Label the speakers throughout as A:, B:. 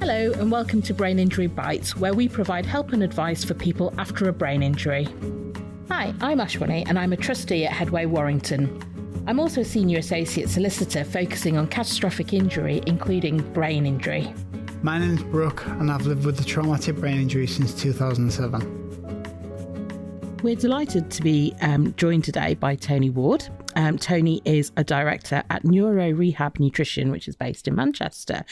A: Hello and welcome to Brain Injury Bites, where we provide help and advice for people after a brain injury. Hi, I'm Ashwini and I'm a trustee at Headway Warrington. I'm also a senior associate solicitor focusing on catastrophic injury, including brain injury.
B: My name's Brooke and I've lived with a traumatic brain injury since 2007.
A: We're delighted to be joined today by Tony Ward. Tony is a director at Neuro Rehab Nutrition, which is based in Manchester.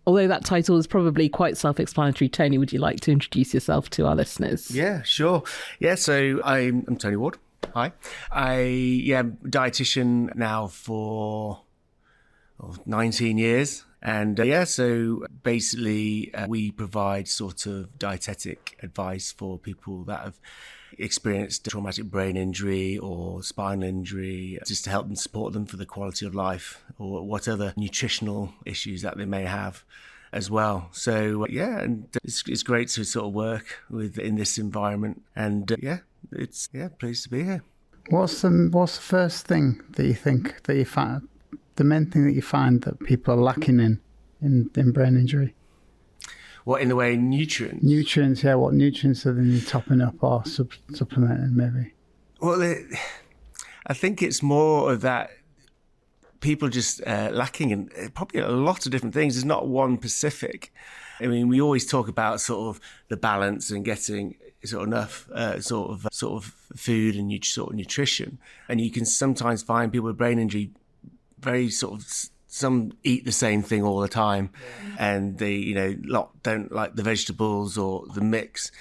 A: Although that title is probably quite self-explanatory, Tony, would you like to introduce yourself to our listeners?
C: Yeah, sure. Yeah, so I'm Tony Ward. Hi. I'm a dietitian now for 19 years. And so basically we provide sort of dietetic advice for people that have experienced traumatic brain injury or spinal injury, just to help them support them for the quality of life or what other nutritional issues that they may have as well. So and it's great to sort of work in this environment, and it's pleased to be here.
B: What's the first thing that you think that you find, the main thing that you find that people are lacking in brain injury?
C: What, in the way nutrients?
B: Nutrients, yeah. What nutrients are they need topping up or supplementing, maybe?
C: Well, I think it's more of that people just lacking in probably a lot of different things. There's not one specific. I mean, we always talk about sort of the balance and getting sort of enough sort of food and sort of nutrition. And you can sometimes find people with brain injury very sort of, some eat the same thing all the time, and they don't like the vegetables or the mix.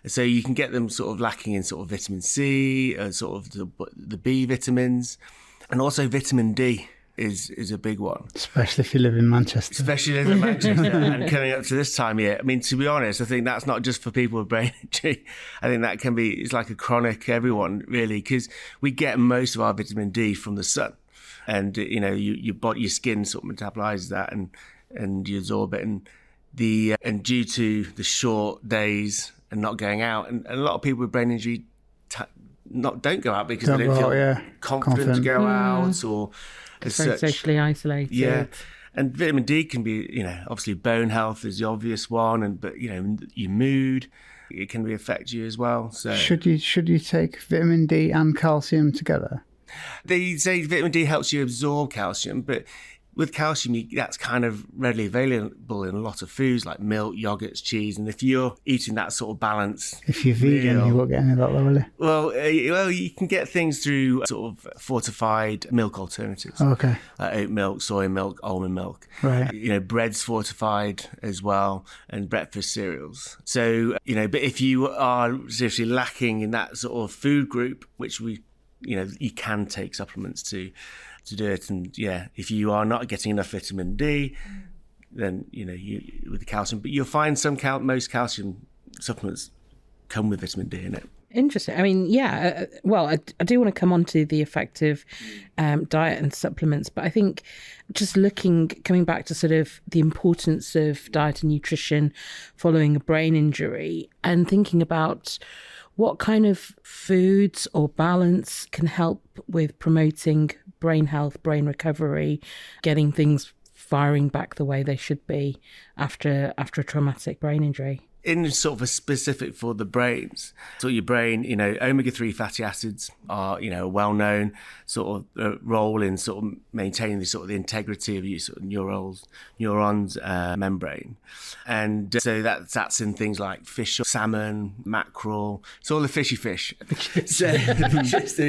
C: So you can get them sort of lacking in sort of vitamin C, sort of the B vitamins, and also vitamin D is a big one.
B: Especially if you live in Manchester.
C: And coming up to this time of year. I mean, to be honest, I think that's not just for people with brain injury. I think that it's like a chronic everyone, really, because we get most of our vitamin D from the sun. And your skin sort of metabolizes that and you absorb it, and due to the short days and not going out, and a lot of people with brain injury don't go out because they don't feel confident to go out, or as
A: very
C: such
A: socially isolated.
C: Yeah, and vitamin D can be obviously bone health is the obvious one, but your mood, it can affect you as well. So
B: should you take vitamin D and calcium together?
C: They say vitamin D helps you absorb calcium, but with calcium, that's kind of readily available in a lot of foods like milk, yogurts, cheese. And if you're eating that sort of balance...
B: If you're vegan, you won't get any of that, though, will you?
C: Well, you can get things through sort of fortified milk alternatives.
B: Okay.
C: Oat milk, soy milk, almond milk.
B: Right.
C: Bread's fortified as well, and breakfast cereals. So, but if you are seriously lacking in that sort of food group, which you can take supplements to do it, and if you are not getting enough vitamin D, then you with the calcium. But you'll find most calcium supplements come with vitamin D in it.
A: Interesting. I mean, I do want to come on to the effect of diet and supplements, but I think just coming back to sort of the importance of diet and nutrition following a brain injury, and thinking about what kind of foods or balance can help with promoting brain health, brain recovery, getting things firing back the way they should be after a traumatic brain injury?
C: In sort of a specific for the brains, so your brain, omega-3 fatty acids are, a well-known sort of role in sort of maintaining the integrity of your sort of neurons membrane. And so that's in things like fish, salmon, mackerel. It's all the fishy fish. So the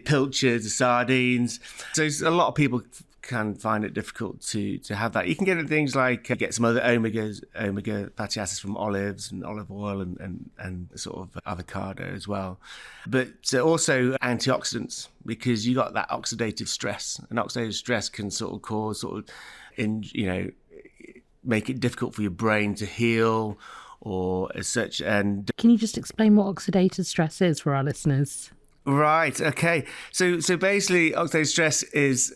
C: pilchards, the sardines. So a lot of people can find it difficult to have that. You can get things like get some other omega fatty acids from olives and olive oil and sort of avocado as well, but also antioxidants, because you got that oxidative stress, and oxidative stress can sort of cause make it difficult for your brain to heal or as such. And
A: can you just explain what oxidative stress is for our listeners?
C: Right. Okay. So basically, oxidative stress is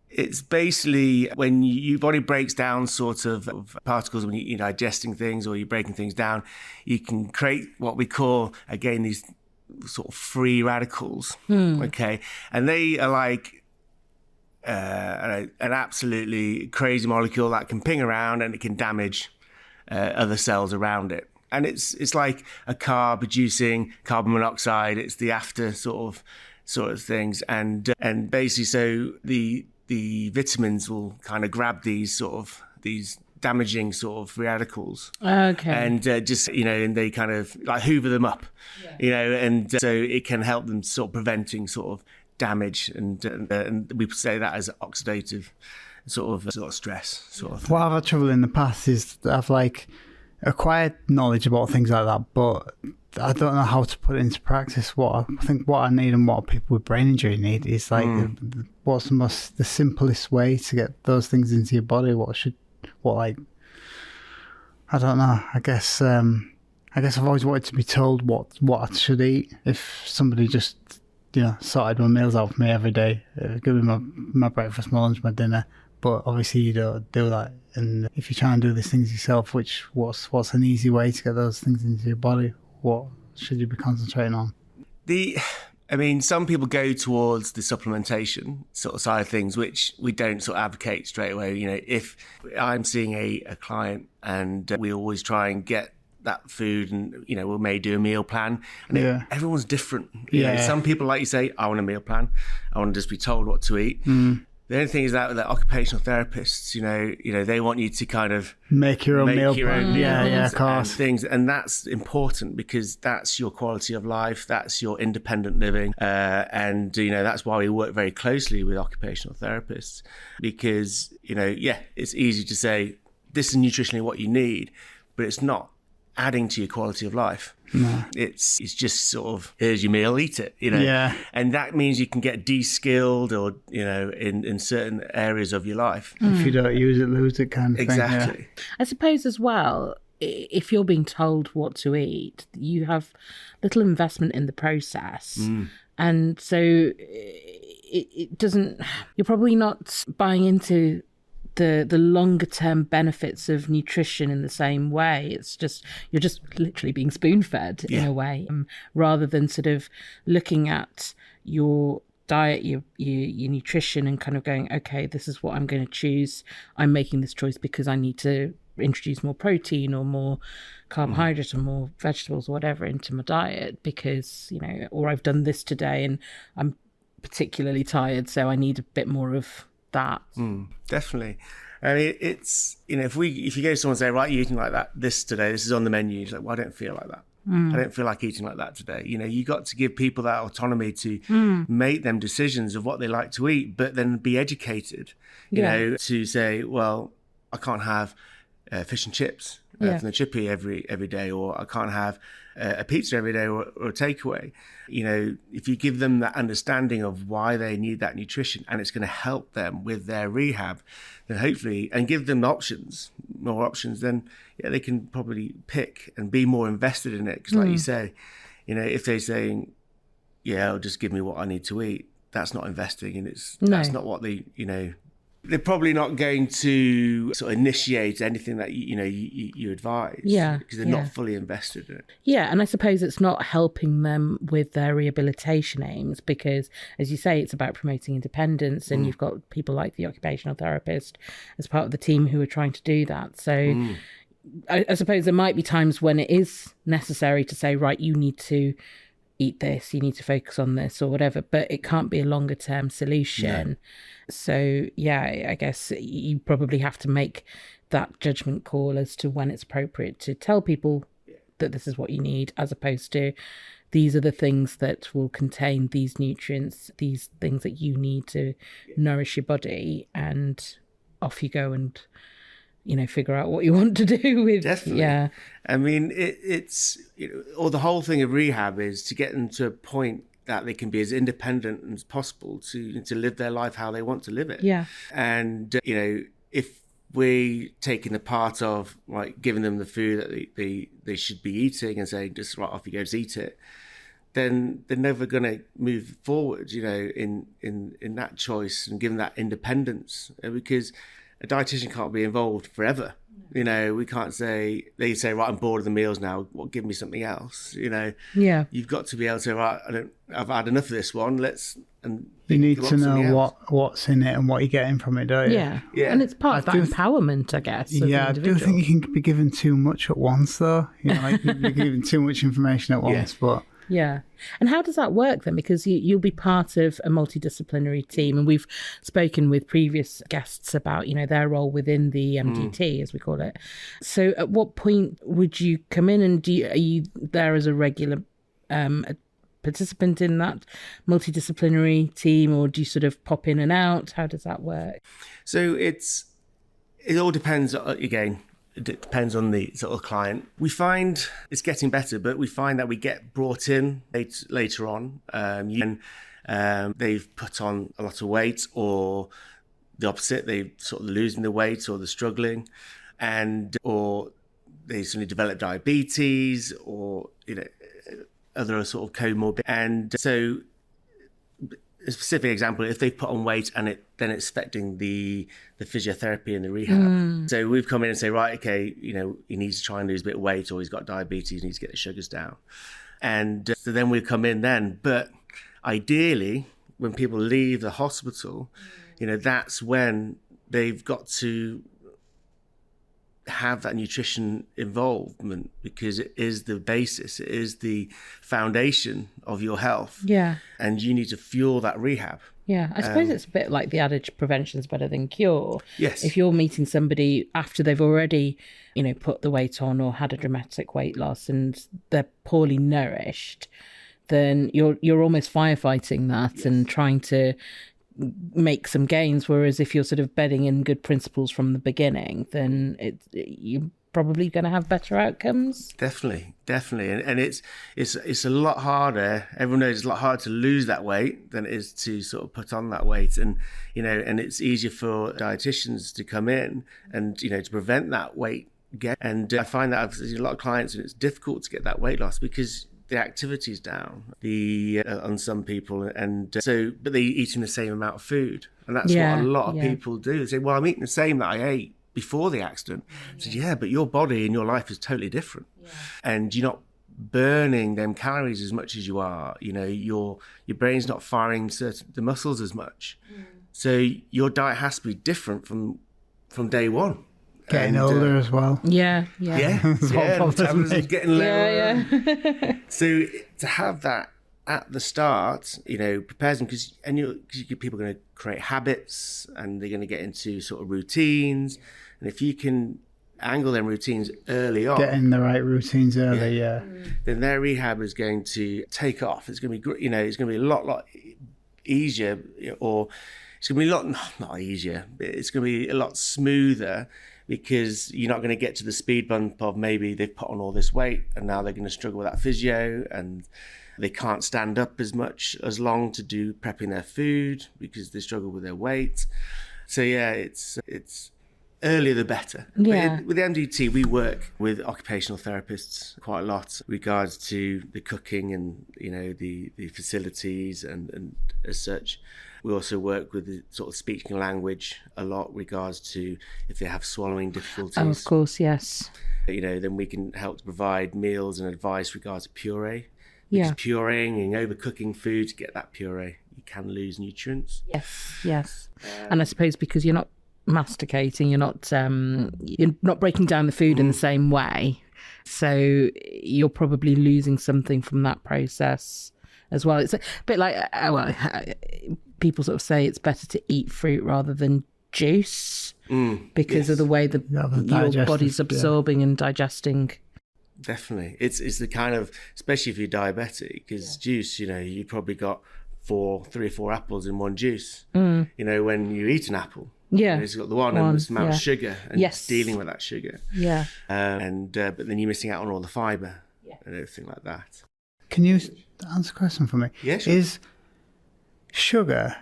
C: It's basically when your body breaks down sort of particles, when you're digesting things or you're breaking things down, you can create what we call, again, these sort of free radicals, okay? And they are like, an absolutely crazy molecule that can ping around and it can damage other cells around it. And it's like a car producing carbon monoxide. It's the after sort of things, and basically, so the vitamins will kind of grab these damaging sort of free radicals, and just and they kind of like hoover them up, and so it can help them sort of preventing sort of damage, and we say that as oxidative sort of stress sort of.
B: What I've had trouble in the past is that I've like acquired knowledge about things like that, but I don't know how to put it into practice. What I need and what people with brain injury need is like what's the simplest way to get those things into your body. I don't know. I guess I've always wanted to be told what I should eat. If somebody just sorted my meals out for me every day, give me my breakfast, my lunch, my dinner. But obviously you don't do that. And if you try and do these things yourself, what's an easy way to get those things into your body? What should you be concentrating on?
C: Some people go towards the supplementation sort of side of things, which we don't sort of advocate straight away. If I'm seeing a client and we always try and get that food, and we may do a meal plan, and everyone's different. Some people, like you say, I want a meal plan. I want to just be told what to eat. The only thing is that with the occupational therapists, they want you to kind of
B: make your own meal plan. Of course.
C: Things, and that's important because that's your quality of life, that's your independent living, and that's why we work very closely with occupational therapists, because it's easy to say this is nutritionally what you need, but it's not adding to your quality of life.
B: No.
C: It's just sort of, here's your meal, eat it, and that means you can get de-skilled or in certain areas of your life.
B: If you don't use it, lose it kind of
C: exactly.
B: thing.
A: I suppose as well, if you're being told what to eat, you have little investment in the process, and so it doesn't, you're probably not buying into the longer term benefits of nutrition in the same way. It's just, you're just literally being spoon fed in a way, rather than sort of looking at your diet, your nutrition, and kind of going, okay, this is what I'm going to choose. I'm making this choice because I need to introduce more protein or more carbohydrates or more vegetables or whatever into my diet because, or I've done this today and I'm particularly tired, so I need a bit more of that.
C: Definitely. I mean, it's if you go to someone and say, right, you're eating like that this today, this is on the menu, it's like, well, I don't feel like that. I don't feel like eating like that today. You got to give people that autonomy to make them decisions of what they like to eat, but then be educated, to say, well, I can't have fish and chips from the chippy every day, or I can't have a pizza every day or a takeaway. If you give them that understanding of why they need that nutrition and it's going to help them with their rehab, then hopefully, and give them more options, then they can probably pick and be more invested in it. Because like you say, if they're saying, just give me what I need to eat, that's not investing, and that's not what they're probably not going to sort of initiate anything that you advise, because they're not fully invested in it.
A: And I suppose it's not helping them with their rehabilitation aims, because as you say, it's about promoting independence, and you've got people like the occupational therapist as part of the team who are trying to do that. So I suppose there might be times when it is necessary to say, right, you need to eat this, you need to focus on this or whatever, but it can't be a longer term solution. So I guess you probably have to make that judgment call as to when it's appropriate to tell people that this is what you need, as opposed to these are the things that will contain these nutrients, these things that you need to nourish your body, and off you go and figure out what you want to do with.
C: Definitely. I mean, it's or the whole thing of rehab is to get them to a point that they can be as independent as possible to live their life how they want to live it. And if we taking the part of like giving them the food that they should be eating and saying just right, off you go, just eat it, then they're never going to move forward, in that choice and give them that independence, because a dietitian can't be involved forever. You know, we can't say, they say, right, I'm bored of the meals now, well, give me something else. You know, you've got to be able to say, right, I've had enough of this one,
B: you need to know what's in it and what you're getting from it, don't you?
A: Yeah. And it's part of that empowerment, I guess.
B: I do think you can be given too much at once, though. You know, like you're giving too much information at once, but...
A: Yeah. And how does that work then? Because you'll be part of a multidisciplinary team, and we've spoken with previous guests about, you know, their role within the MDT, as we call it. So at what point would you come in, and are you there as a regular a participant in that multidisciplinary team, or do you sort of pop in and out? How does that work?
C: So it all depends, again. It depends on the sort of client. We find it's getting better, but we find that we get brought in later on. They've put on a lot of weight, or the opposite, they're sort of losing the weight, or they're struggling, or they suddenly develop diabetes, or, you know, other sort of comorbid. And so, a specific example, if they put on weight and then it's affecting the physiotherapy and the rehab. So we've come in and say, right, okay, you know, he needs to try and lose a bit of weight, or he's got diabetes, he needs to get the sugars down. And so then we come in then. But ideally, when people leave the hospital, you know, that's when they've got to have that nutrition involvement, because it is the basis, it is the foundation of your health. Yeah. And you need to fuel that rehab.
A: Yeah, I suppose it's a bit like the adage, prevention's better than cure.
C: Yes.
A: If you're meeting somebody after they've already, you know, put the weight on or had a dramatic weight loss and they're poorly nourished, then you're almost firefighting that and trying to make some gains. Whereas if you're sort of bedding in good principles from the beginning, then you're probably going to have better outcomes.
C: Definitely. And it's a lot harder. Everyone knows it's a lot harder to lose that weight than it is to sort of put on that weight. And, you know, and it's easier for dietitians to come in and, you know, to prevent that weight gain. And I find that I've seen a lot of clients, and it's difficult to get that weight loss because the activity's down on some people, and but they're eating the same amount of food, and that's what a lot of people do. They say, well, I'm eating the same that I ate before the accident. I said, but your body and your life is totally different, and you're not burning them calories as much as you are. You know, your brain's not firing the muscles as much, so your diet has to be different from day one.
B: Getting older as well.
C: Metabolism's getting lower.
A: Yeah.
C: So to have that at the start, you know, prepares them, because people are going to create habits, and they're going to get into sort of routines. And if you can angle them routines early on,
B: getting the right routines early,
C: then their rehab is going to take off. It's going to be, you know, it's going to be a lot easier, or it's going to be not easier, but it's going to be a lot smoother, because you're not going to get to the speed bump of maybe they've put on all this weight and now they're going to struggle with that physio, and they can't stand up as long to do prepping their food because they struggle with their weight. So it's earlier the better.
A: Yeah.
C: With the MDT, we work with occupational therapists quite a lot in regards to the cooking and, you know, the facilities and as such. We also work with the sort of speech and language a lot, regards to if they have swallowing difficulties.
A: Oh, of course, yes.
C: You know, then we can help to provide meals and advice regards to puree. Because pureeing and overcooking food to get that puree, you can lose nutrients.
A: Yes. And I suppose because you're not masticating, you're not breaking down the food in the same way, so you're probably losing something from that process as well. It's a bit like people sort of say it's better to eat fruit rather than juice because of the way your body's absorbing and digesting.
C: Definitely. It's the kind of, especially if you're diabetic, because juice, you know, you probably got 3 or 4 apples in one juice. You know, when you eat an apple, it's got the one and the amount of sugar, and dealing with that sugar. But then you're missing out on all the fibre and everything like that.
B: Can you answer a question for me?
C: Yeah, sure.
B: Is sugar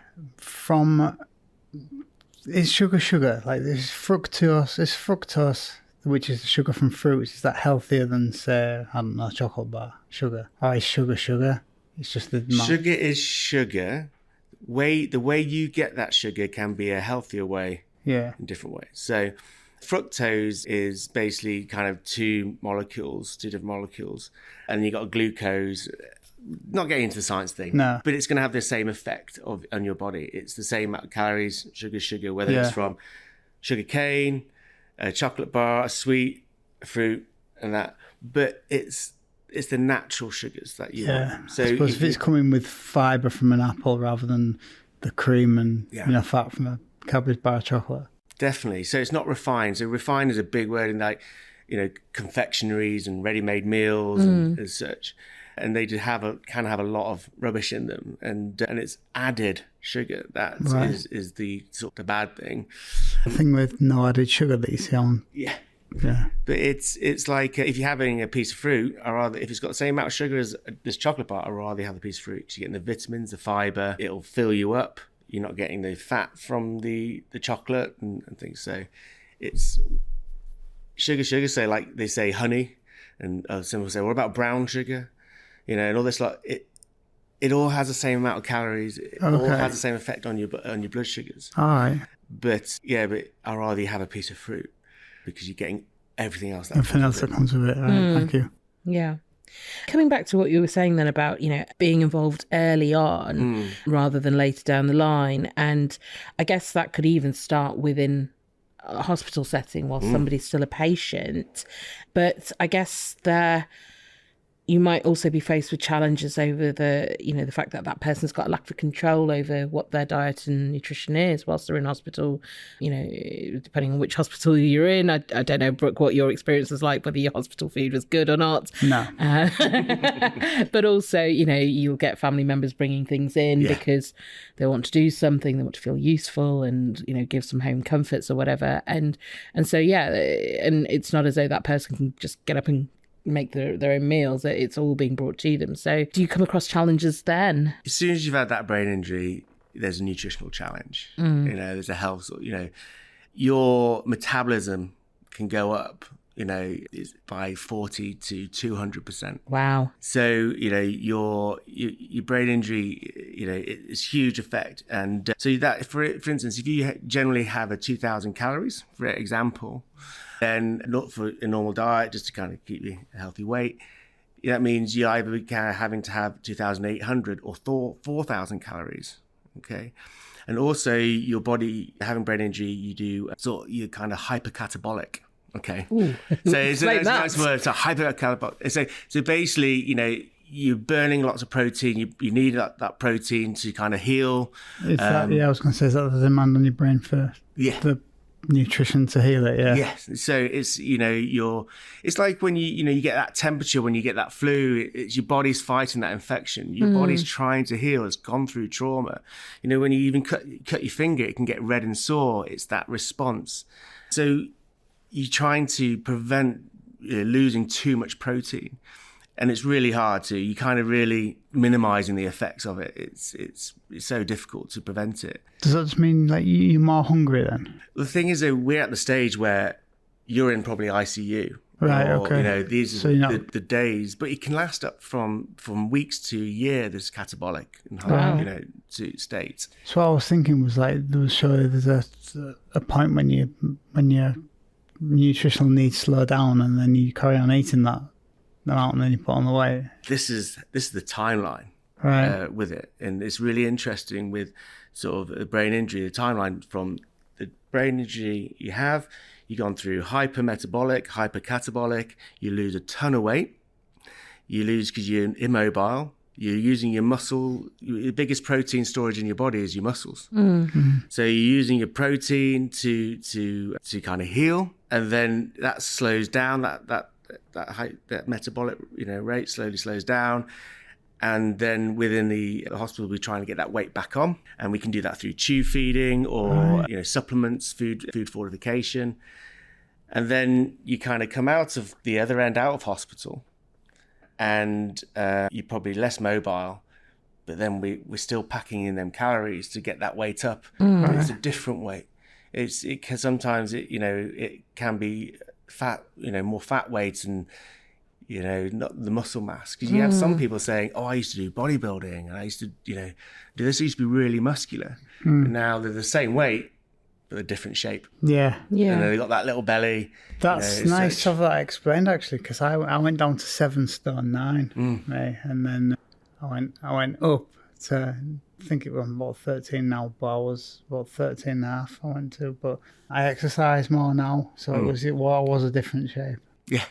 B: sugar? Like there's fructose, which is the sugar from fruits. Is that healthier than, say, I don't know, chocolate bar sugar? Or is sugar? It's just the
C: sugar is sugar. The way you get that sugar can be a healthier way.
B: Yeah.
C: in different ways. So fructose is basically kind of two different molecules, and you got glucose. Not getting into the science thing,
B: No.
C: but it's going to have the same effect on your body. It's the same amount of calories, sugar, whether
B: Yeah.
C: it's from sugar cane, a chocolate bar, a sweet, a fruit, and that. But it's the natural sugars that you want. So
B: I suppose if it's coming with fibre from an apple rather than the cream and fat from a Cadbury's bar of chocolate.
C: Definitely. So it's not refined. So refined is a big word in confectionaries and ready-made meals and as such. And they just can have a lot of rubbish in them, and it's added sugar that is the sort of the bad thing.
B: The thing with no added sugar that you see on.
C: Yeah.
B: Yeah.
C: But it's like if you're having a piece of fruit, or rather, if it's got the same amount of sugar as this chocolate bar, I'd rather have a piece of fruit. Because you're getting the vitamins, the fibre, it'll fill you up. You're not getting the fat from the chocolate and things. So it's sugar. So like they say honey, and some will say, what about brown sugar? And all this, like it all has the same amount of calories. It all has the same effect on your blood sugars.
B: All right.
C: But I'd rather you have a piece of fruit because you're getting everything else.
B: Everything else that comes with it. Right. Thank you.
A: Yeah. Coming back to what you were saying then about, being involved early on rather than later down the line. And I guess that could even start within a hospital setting while somebody's still a patient. But I guess you might also be faced with challenges over the fact that person's got a lack of control over what their diet and nutrition is whilst they're in hospital, depending on which hospital you're in. I don't know, Brooke, what your experience was like, whether your hospital food was good or not.
B: No.
A: But also, you'll get family members bringing things in because they want to do something, they want to feel useful and, give some home comforts or whatever. And so, and it's not as though that person can just get up and make their own meals. It's all being brought to them. So do you come across challenges then?
C: As soon as you've had that brain injury, there's a nutritional challenge. There's a health, your metabolism can go up, by 40 to 200%.
A: Wow.
C: So, your brain injury, it's huge effect. And so that, for instance, if you generally have a 2,000 calories, for example, then not for a normal diet, just to kind of keep you a healthy weight, that means you're either kind of having to have 2,800 or 4,000 calories. Okay. And also your body, having brain injury, you're kind of hypercatabolic. Okay.
A: Ooh.
C: So it's a nice word. So hypercatabolic. So basically, you're burning lots of protein. You need that protein to kind of heal.
B: I was going to say, is that the demand on your brain for the nutrition to heal it?
C: Yes. So it's it's like when you get that temperature, when you get that flu, it's your body's fighting that infection. Your body's trying to heal. It's gone through trauma. When you even cut your finger, it can get red and sore. It's that response. So you're trying to prevent losing too much protein, and it's really hard to. You kind of really minimizing the effects of it. It's so difficult to prevent it.
B: Does that just mean like you're more hungry then?
C: The thing is, though, we're at the stage where you're in probably ICU.
B: Right. Okay.
C: These are the days, but it can last up from weeks to a year. This catabolic, to states.
B: So what I was thinking was like there's a point when your nutritional needs slow down, and then you carry on eating that amount, and then you put on the weight.
C: This is the timeline,
B: right?
C: With it, and it's really interesting with sort of a brain injury. The timeline from the brain injury you've gone through hypermetabolic, hypercatabolic. You lose a ton of weight. You lose because you're immobile. You're using your muscle. The biggest protein storage in your body is your muscles.
B: Mm-hmm.
C: So you're using your protein to kind of heal, and then that slows down. That metabolic rate slowly slows down, and then within the hospital we're trying to get that weight back on, and we can do that through tube feeding or supplements, food fortification, and then you kind of come out of the other end, out of hospital, and you're probably less mobile, but then we're still packing in them calories to get that weight up. But it's a different weight. It can sometimes it can be fat, more fat weights and not the muscle mass, because you have some people saying, I used to do bodybuilding and I used to do this, used to be really muscular, but now they're the same weight but a different shape.
B: Yeah.
C: And then they got that little belly.
B: That's nice to have that explained, actually, because I went down to 7 stone 9, right? And then I went up to, I think it was about 13 now, but I was about 13 and a half I went to, but I exercise more now, so it was a different shape.
C: Yeah,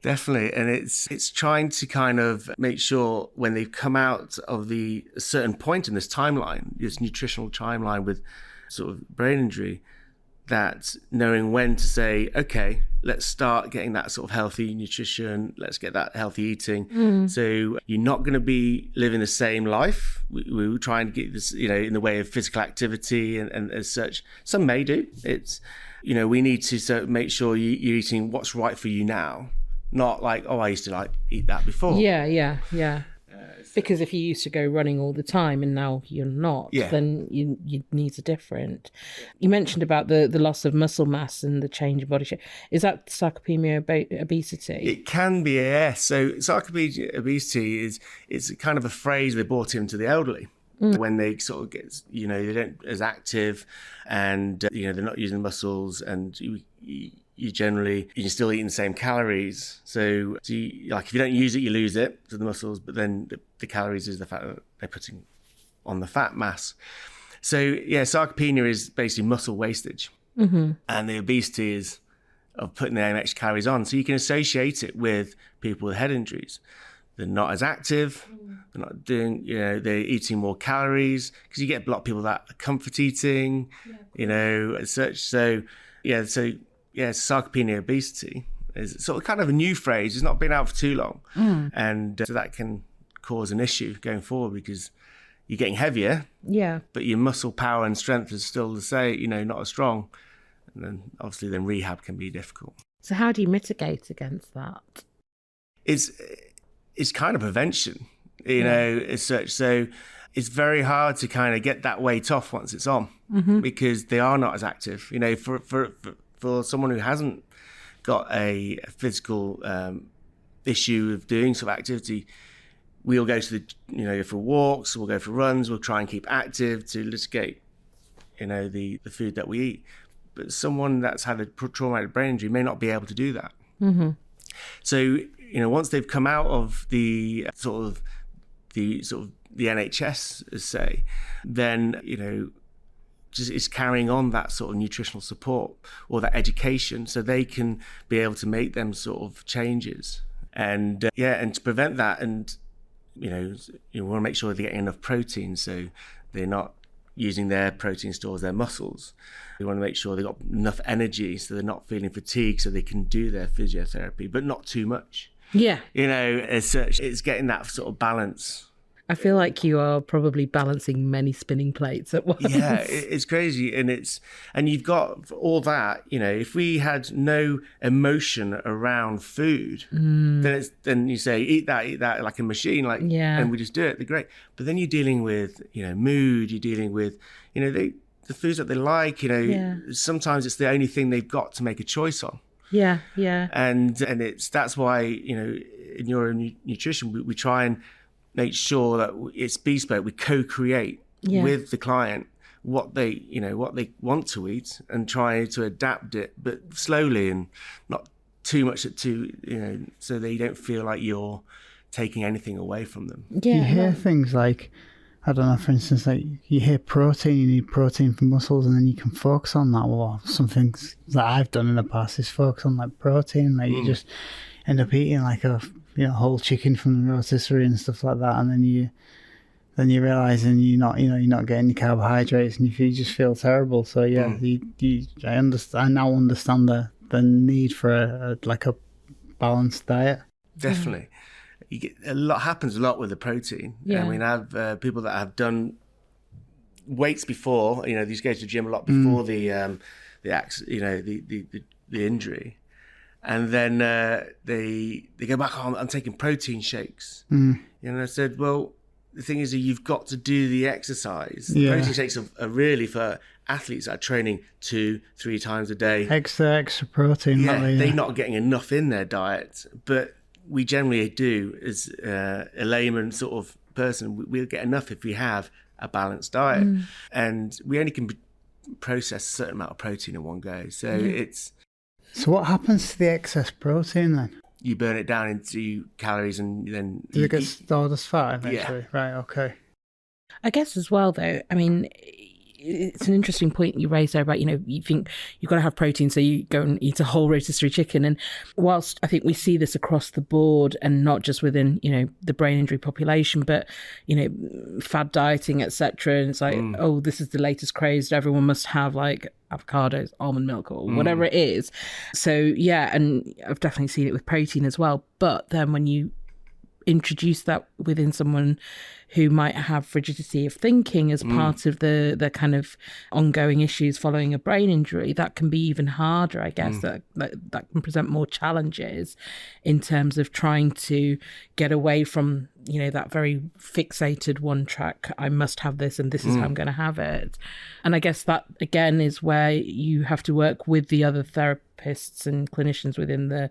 C: definitely. And it's trying to kind of make sure when they've come out of a certain point in this timeline, this nutritional timeline with sort of brain injury, that knowing when to say, okay, let's start getting that sort of healthy nutrition, let's get that healthy eating. So you're not going to be living the same life. We will try and get this, in the way of physical activity and as such. Some may do. It's, we need to make sure you're eating what's right for you now, not like, oh, I used to eat that before.
A: Yeah. Because if you used to go running all the time and now you're not, then your needs are different. You mentioned about the loss of muscle mass and the change of body shape. Is that sarcopenia obesity?
C: It can be, yes. So sarcopenia obesity it's kind of a phrase they brought into the elderly when they sort of get, they don't as active and, they're not using muscles, and you're still eating the same calories. So if you don't use it, you lose it to the muscles, but then the calories is the fact that they're putting on the fat mass. So sarcopenia is basically muscle wastage. And the obesity is of putting the extra calories on. So you can associate it with people with head injuries. They're not as active. They're not doing, they're eating more calories, because you get a lot of people that are comfort eating, as such. So, sarcopenia obesity is sort of kind of a new phrase. It's not been out for too long. And so that can cause an issue going forward, because you're getting heavier, but your muscle power and strength is still the same, not as strong. And then obviously rehab can be difficult.
A: So how do you mitigate against that?
C: It's kind of prevention, as such. So it's very hard to kind of get that weight off once it's on, because they are not as active. For someone who hasn't got a physical issue of doing sort of activity, we'll go to for walks, we'll go for runs, we'll try and keep active to litigate, the food that we eat. But someone that's had a traumatic brain injury may not be able to do that. So, once they've come out of the NHS, say, then, just is carrying on that sort of nutritional support or that education, so they can be able to make them sort of changes. And and to prevent that, and you want to make sure they're getting enough protein, so they're not using their protein stores, their muscles. We want to make sure they've got enough energy, so they're not feeling fatigued, so they can do their physiotherapy, but not too much. As such, it's getting that sort of balance.
A: I feel like you are probably balancing many spinning plates at once.
C: Yeah, it's crazy. And you've got all that, if we had no emotion around food, then you say, eat that like a machine, and we just do it, they're great. But then you're dealing with, mood, you're dealing with, the foods that they like, sometimes it's the only thing they've got to make a choice on.
A: Yeah.
C: And that's why, in Neuro Nutrition, we try and make sure that it's bespoke. We co-create with the client what they want to eat, and try to adapt it, but slowly and not too much so they don't feel like you're taking anything away from them.
B: You hear things like, I don't know, for instance, like you hear protein, you need protein for muscles, and then you can focus on that. Well, some things that I've done in the past is focus on like protein, like you just end up eating like a whole chicken from the rotisserie and stuff like that, and then you realise you're not getting the carbohydrates, and you just feel terrible. So I now understand the need for a balanced diet.
C: Definitely. You get happens a lot with the protein. I mean, I have people that have done weights before. These go to the gym a lot before the injury, and then they go back on. I'm taking protein shakes. And I said, well, the thing is that you've got to do the exercise. Protein shakes are really for athletes that are training 2-3 times a day.
B: Extra protein.
C: They're not getting enough in their diet, but we generally do, as a layman sort of person, we'll get enough if we have a balanced diet. And we only can process a certain amount of protein in one go. So it's...
B: So what happens to the excess protein then?
C: You burn it down into calories and then...
B: Does it get stored as fat eventually?
C: Yeah.
B: Right, okay.
A: I guess as well, though, I mean, it's an interesting point you raised there about, you think you've got to have protein, so you go and eat a whole rotisserie chicken. And whilst I think we see this across the board and not just within, the brain injury population, but, fad dieting, etc. And it's like, oh, this is the latest craze. Everyone must have like avocados, almond milk, or whatever it is. So, yeah, and I've definitely seen it with protein as well. But then when you introduce that within someone who might have rigidity of thinking as part of the kind of ongoing issues following a brain injury, that can be even harder, I guess. That can present more challenges in terms of trying to get away from, that very fixated one track, I must have this and this is how I'm going to have it. And I guess that, again, is where you have to work with the other therapists and clinicians within the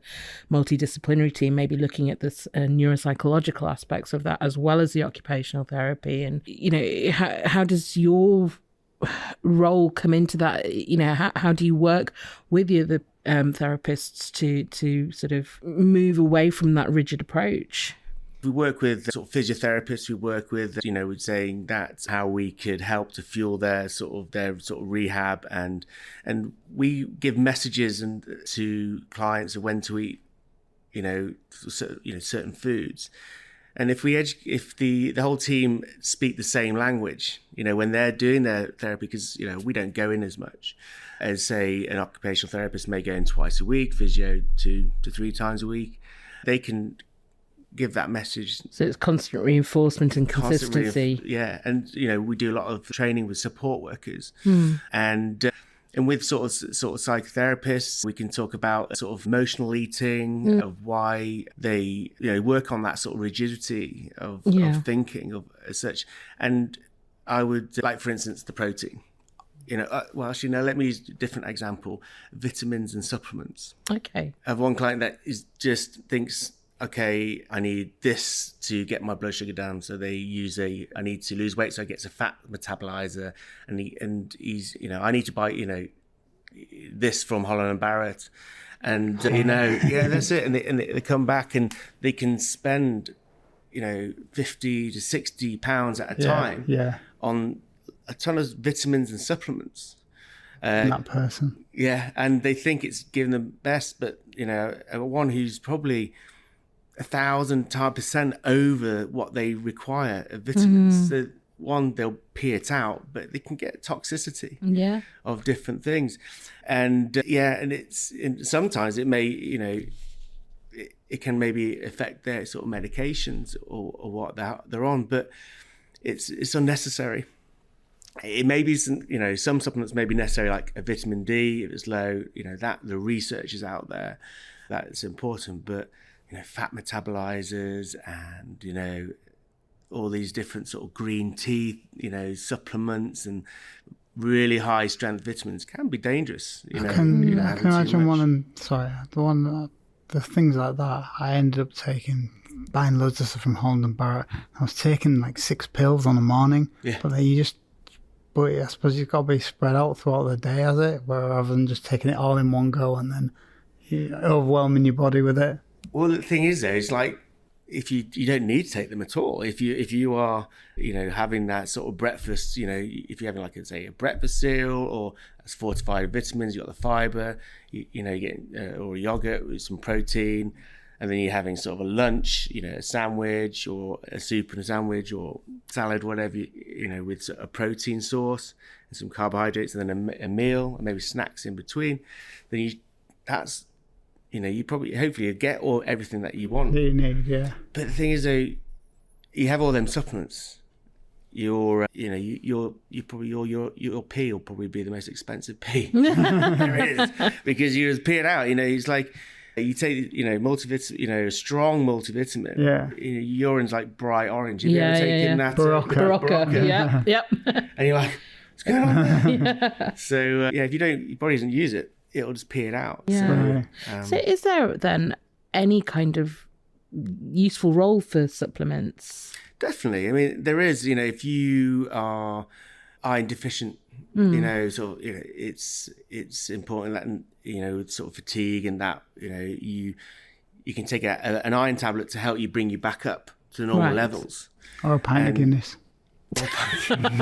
A: multidisciplinary team, maybe looking at this neuropsychological aspects of that as well as the occupational therapy. And, how does your role come into that? How do you work with the other therapists to sort of move away from that rigid approach?
C: We work with sort of physiotherapists. We work with, we're saying that's how we could help to fuel their sort of rehab, and we give messages to clients of when to eat, certain foods. And if the whole team speak the same language, when they're doing their therapy, because we don't go in as much as, say, an occupational therapist may go in twice a week, physio 2 to 3 times a week, they can give that message. So
A: it's constant reinforcement and consistency.
C: And we do a lot of training with support workers, and with sort of psychotherapists, we can talk about sort of emotional eating, of why they work on that sort of rigidity of thinking of as such. And I would like, for instance, the protein. Let me use a different example: vitamins and supplements.
A: Okay.
C: I have one client that thinks, okay, I need this to get my blood sugar down. So they use I need to lose weight, so it gets a fat metabolizer, and he's, I need to buy, this from Holland & Barrett. And, that's it. And they come back and they can spend, 50 to 60 pounds at a time on a ton of vitamins and supplements.
B: That person.
C: Yeah. And they think it's giving them best, but, one who's probably 1,000% over what they require of vitamins. So one, they'll pee it out, but they can get toxicity of different things. And and sometimes it may, it can maybe affect their sort of medications or what they're on, but it's unnecessary. It may be some supplements may be necessary, like a vitamin D if it's low, that the research is out there that it's important, but fat metabolizers and, all these different sort of green tea, supplements and really high strength vitamins can be dangerous.
B: I can imagine the things like that. I ended up buying loads of stuff from Holland & Barrett. I was taking like 6 pills on the morning, but then I suppose you've got to be spread out throughout the day, has it? Rather than just taking it all in one go and then overwhelming your body with it.
C: Well, the thing is, though, it's like if you don't need to take them at all. If you are having that sort of breakfast, if you're having like a breakfast cereal or it's fortified vitamins, you got the fiber, you get or yogurt with some protein, and then you're having sort of a lunch, a sandwich or a soup and a sandwich or salad, whatever, with a protein source and some carbohydrates, and then a meal and maybe snacks in between. Then you probably, hopefully, you get everything that you want.
B: That you need, yeah.
C: But the thing is, though, you have all them supplements. Your pee will probably be the most expensive pee there is, because you just pee it out. It's like you take multivitamin, strong multivitamin.
B: Yeah.
C: Urine's like bright orange. Have you ever taken that?
A: Barocca. Yeah. Yep.
C: And you're like, what's going on there? So if your body doesn't use it, it'll just pee it out.
A: Yeah. So is there then any kind of useful role for supplements?
C: Definitely. I mean, there is, if you are iron deficient, You know, sort of, you know, it's important that, you know, sort of fatigue and that, you know, you can take an iron tablet to help you bring you back up to normal levels.
B: Or a pint of Guinness.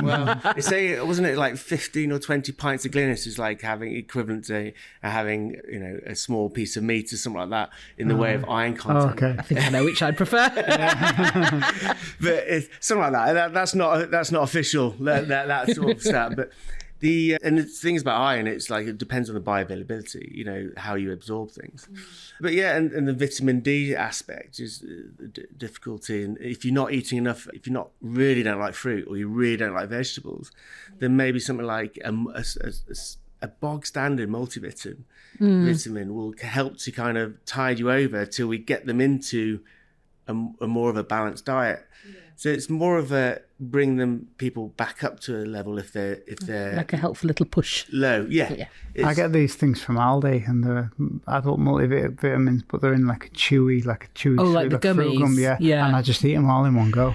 C: Well, they say, wasn't it like 15 or 20 pints of Guinness is like having equivalent to having, you know, a small piece of meat or something like that in the way of iron content.
B: Okay.
A: I think I know which I'd prefer.
C: But it's something like that. That's not official. That sort of stuff. But and the things about iron, it's like it depends on the bioavailability, you know, how you absorb things. But yeah, and the vitamin D aspect is the difficulty. And if you're not eating enough, if you not really don't like fruit or you really don't like vegetables, then maybe something like a bog standard multivitamin vitamin will help to kind of tide you over till we get them into a more of a balanced diet. So it's more of a bring people back up to a level if they're
A: Like a helpful little push.
C: low. Yeah.
B: I get these things from Aldi, and they're adult multivitamins, but they're in like a chewy
A: Oh, like the
B: fruit
A: gummies.
B: gum,
A: Yeah.
B: And I just eat them all in one go.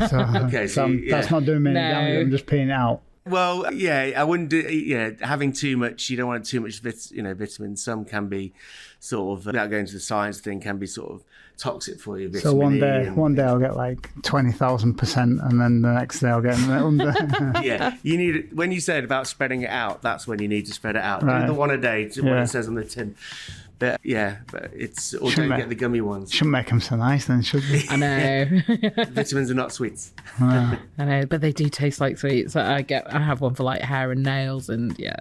B: So,
C: Okay, so
B: that's not doing me any damage. I'm just peeing it out.
C: Well, yeah, I wouldn't do. Yeah, having too much, you don't want too much. Vitamins. Some can be sort of, without going to the science thing, can be sort of toxic for you.
B: So one day I'll get like 20,000%, and then the next day I'll get under.
C: Yeah, you need, when you said about spreading it out, that's when you need to spread it out.
B: Right.
C: Do the one a day, to what it says on the tin. But yeah, or don't get the gummy ones.
B: Shouldn't make them so nice then, should we?
A: I know.
C: Vitamins are not sweets.
A: I know, but they do taste like sweets. I have one for like hair and nails, and they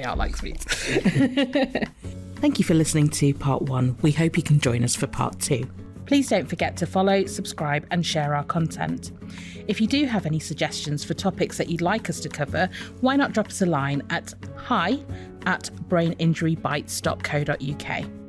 A: are like sweets. Thank you for listening to part 1. We hope you can join us for part 2. Please don't forget to follow, subscribe, and share our content. If you do have any suggestions for topics that you'd like us to cover, why not drop us a line at hi@braininjurybites.co.uk.